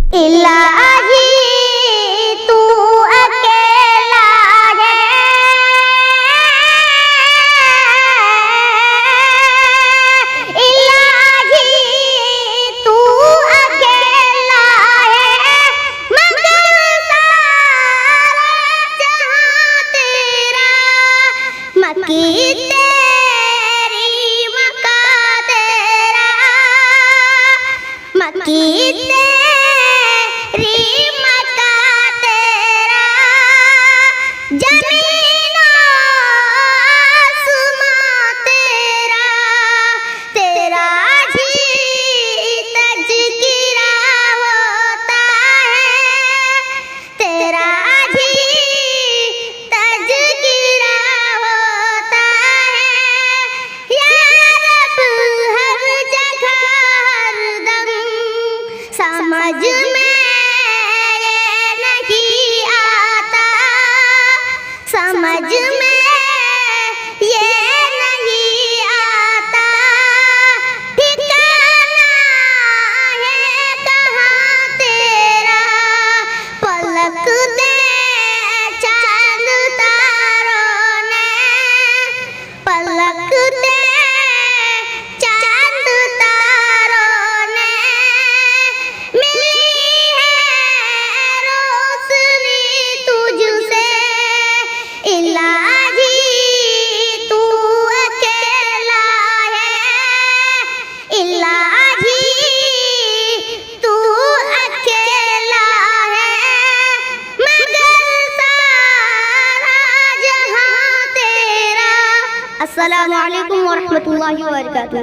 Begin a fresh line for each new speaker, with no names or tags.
इलाही तू अकेला है, इलाही तू अकेला है, मगर सारा जहां तेरा, मक्की तेरी मक्का तेरा, मक्की समझ में ये नहीं आता, समझ में ये नहीं आता, ठिकाना है कहाँ तेरा, पलक दे चांद तारों ने, पलक दे चांद तारों ने, इलाही तू अकेला है, इलाही तू अकेला है, मगर सारा जहां तेरा। अस्सलामु अलैकुम व रहमतुल्लाहि व बरकातुहू।